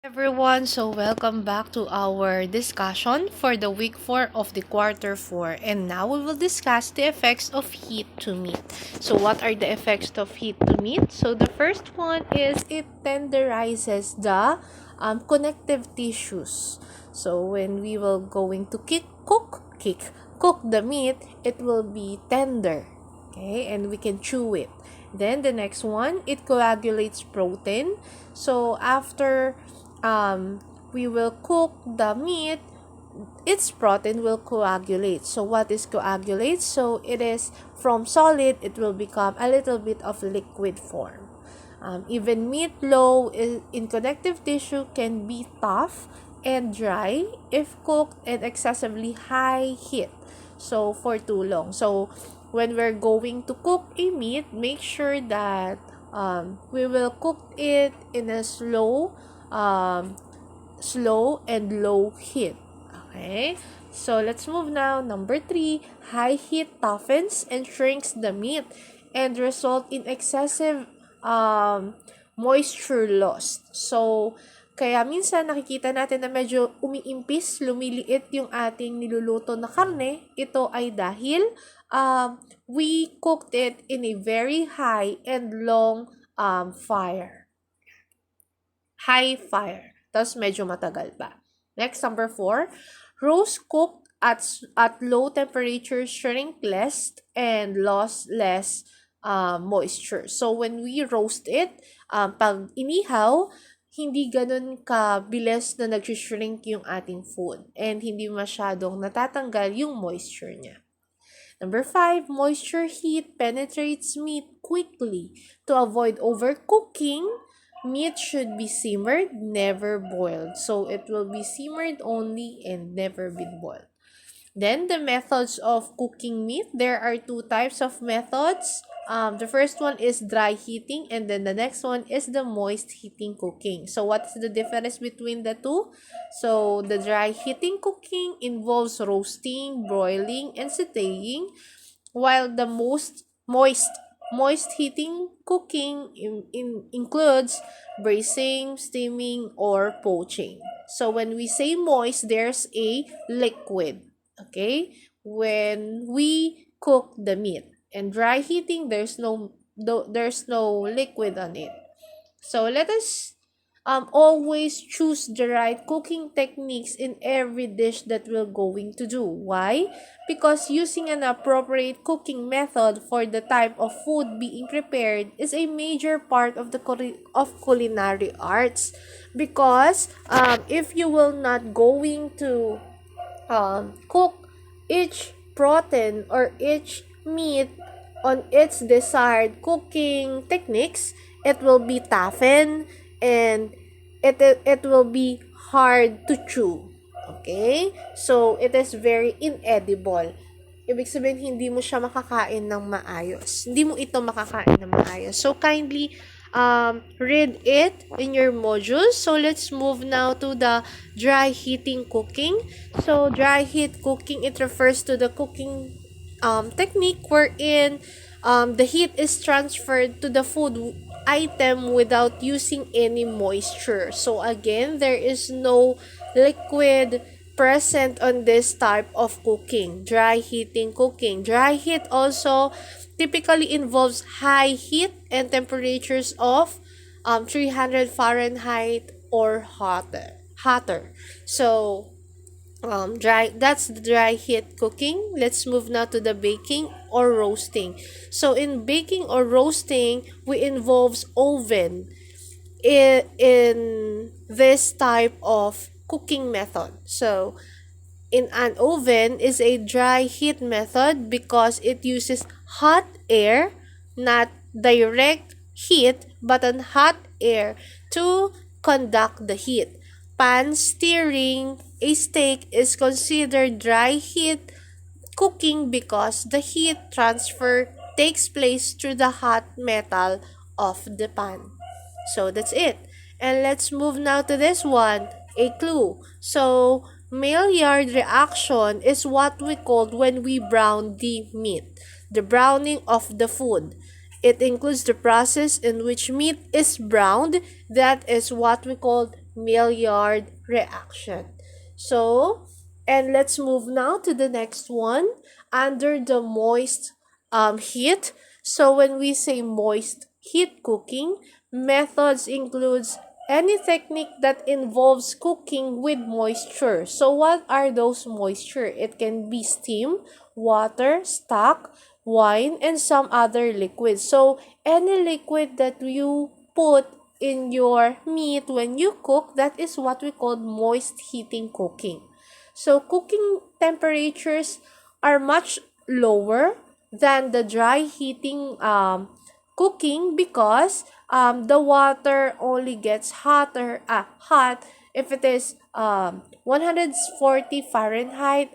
Everyone, so welcome back to our discussion for the week 4 of the quarter 4, and now we will discuss the effects of heat to meat. So what are the effects of heat to meat? So the first one is it tenderizes the connective tissues. So when we will going to cook the meat, it will be tender, okay, and we can chew it. Then the next one, it coagulates protein. So after we will cook the meat, its protein will coagulate. So what is coagulate? So it is from solid, it will become a little bit of liquid form. Even meat low in connective tissue can be tough and dry if cooked at excessively high heat. So for too long. So when we're going to cook a meat, make sure that we will cook it in a slow and low heat. Okay, so let's move now. Number 3, high heat toughens and shrinks the meat and result in excessive moisture loss. So kaya minsan nakikita natin na medyo umiimpis, lumiliit yung ating niluluto na karne. Ito ay dahil we cooked it in a very high and long fire. High fire. Tapos medyo matagal pa. Next, number 4. Roast cooked at low temperature shrink less and loss less moisture. So, when we roast it, pag inihaw, hindi ganun kabilis na nag-shrink yung ating food. And hindi masyadong natatanggal yung moisture niya. Number 5, moisture heat penetrates meat quickly. To avoid overcooking, meat should be simmered, never boiled. So it will be simmered only and never been boiled. Then the methods of cooking meat. There are 2 types of methods. The first one is dry heating, and then the next one is the moist heating cooking. So what's the difference between the two? So the dry heating cooking involves roasting, broiling, and sautéing, while the moist heating cooking includes braising, steaming, or poaching. So when we say moist, there's a liquid, okay, when we cook the meat. And dry heating, there's no liquid on it. So let us always choose the right cooking techniques in every dish that we're going to do. Why? Because using an appropriate cooking method for the type of food being prepared is a major part of the culinary arts. Because if you will not going to cook each protein or each meat on its desired cooking techniques, it will be toughened and it will be hard to chew. Okay? So, it is very inedible. Ibig sabihin, hindi mo siya makakain ng maayos. Hindi mo ito makakain ng maayos. So, kindly read it in your modules. So, let's move now to the dry heating cooking. So, dry heat cooking, it refers to the cooking technique wherein the heat is transferred to the food item without using any moisture. So again, there is no liquid present on this type of cooking, dry heating cooking. Dry heat also typically involves high heat and temperatures of 300 Fahrenheit or hotter. So that's the dry heat cooking. Let's move now to the baking or roasting. So in baking or roasting, we involves oven in this type of cooking method. So in an oven is a dry heat method because it uses hot air, not direct heat, but on hot air to conduct the heat. Pan searing a steak is considered dry heat cooking because the heat transfer takes place through the hot metal of the pan. So that's it. And let's move now to this one, a clue. So Maillard reaction is what we called when we brown the meat, the browning of the food. It includes the process in which meat is browned. That is what we call Maillard reaction. So, and let's move now to the next one, under the moist heat. So when we say moist heat cooking, methods includes any technique that involves cooking with moisture. So what are those moisture? It can be steam, water, stock, wine, and some other liquids. So any liquid that you put in your meat when you cook, that is what we call moist heating cooking. So cooking temperatures are much lower than the dry heating cooking, because the water only gets hot if it is 140 Fahrenheit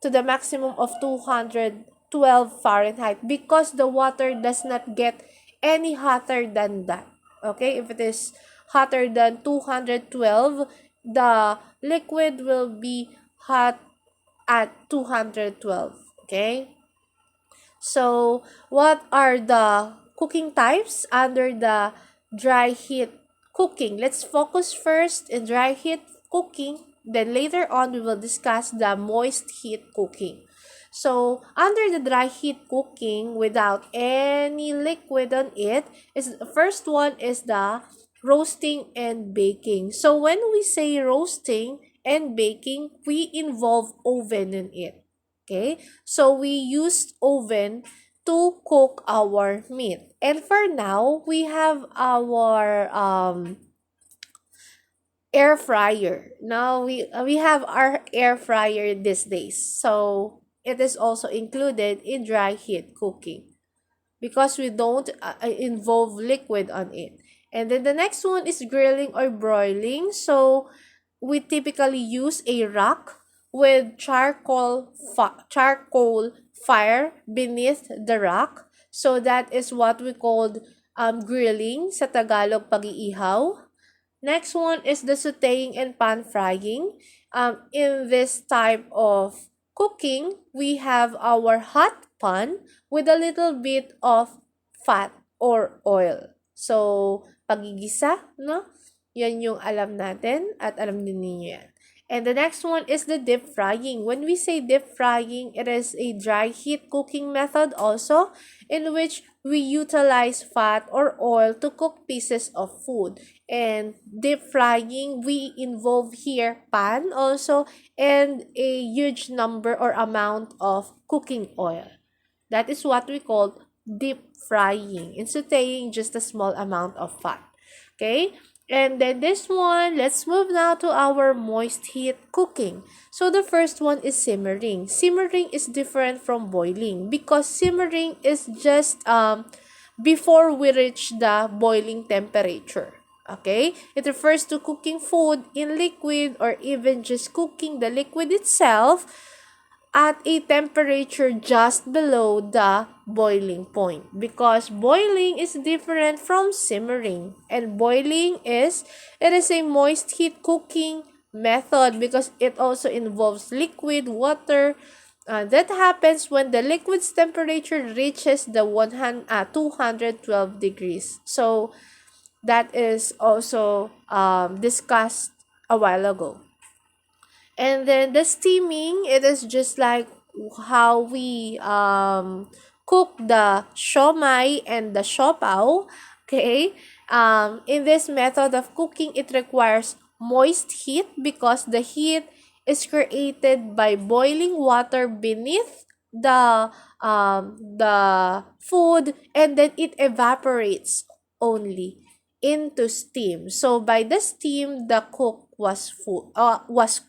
to the maximum of 212 Fahrenheit, because the water does not get any hotter than that. Okay, if it is hotter than 212, the liquid will be hot at 212. Okay, so what are the cooking types under the dry heat cooking? Let's focus first in dry heat cooking, then later on we will discuss the moist heat cooking. So under the dry heat cooking without any liquid on it, is the first one is the roasting and baking. So when we say roasting and baking, we involve oven in it. Okay, so we used oven to cook our meat. And for now, we have our air fryer. Now we have our air fryer these days. So it is also included in dry heat cooking, because we don't involve liquid on it. And then the next one is grilling or broiling. So we typically use a rack with charcoal fire beneath the rack. So that is what we called grilling, sa Tagalog pag-iihaw. Next one is the sauteing and pan frying. In this type of cooking, we have our hot pan with a little bit of fat or oil. So, pagigisa, no? Yan yung alam natin at alam din ninyo yan. And the next one is the deep frying. When we say deep frying, it is a dry heat cooking method also, in which we utilize fat or oil to cook pieces of food. And deep frying, we involve here pan also, and a huge number or amount of cooking oil. That is what we call deep frying. In sauteing, just a small amount of fat. Okay? And then this one, let's move now to our moist heat cooking. So the first one is simmering. Simmering is different from boiling, because simmering is just before we reach the boiling temperature. Okay? It refers to cooking food in liquid, or even just cooking the liquid itself at a temperature just below the boiling point, because boiling is different from simmering. And boiling is, it is a moist heat cooking method, because it also involves liquid water. That happens when the liquid's temperature reaches the 212 degrees. So that is also discussed a while ago. And then the steaming, it is just like how we cook the siomai and the siopaw. Okay? In this method of cooking, it requires moist heat, because the heat is created by boiling water beneath the food, and then it evaporates only into steam. So by the steam, the cook was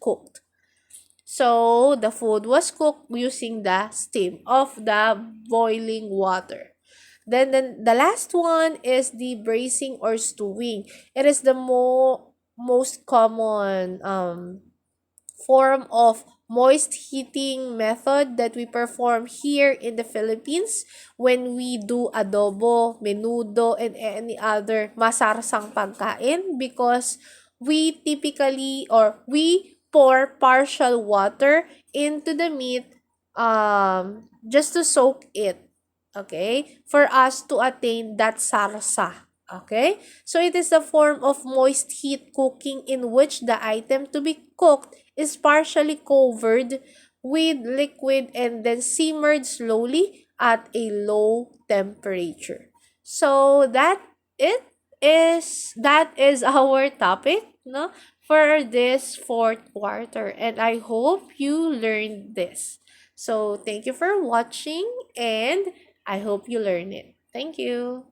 cooked. So the food was cooked using the steam of the boiling water. Then the last one is the braising or stewing. It is the most common form of moist heating method that we perform here in the Philippines when we do adobo, menudo, and any other masarsang pagkain, because we typically, or we pour partial water into the meat just to soak it, okay, for us to attain that sarsa. Okay? So it is a form of moist heat cooking in which the item to be cooked is partially covered with liquid and then simmered slowly at a low temperature. So that is our topic, no, for this fourth quarter, and I hope you learned this. So thank you for watching, and I hope you learn it. Thank you.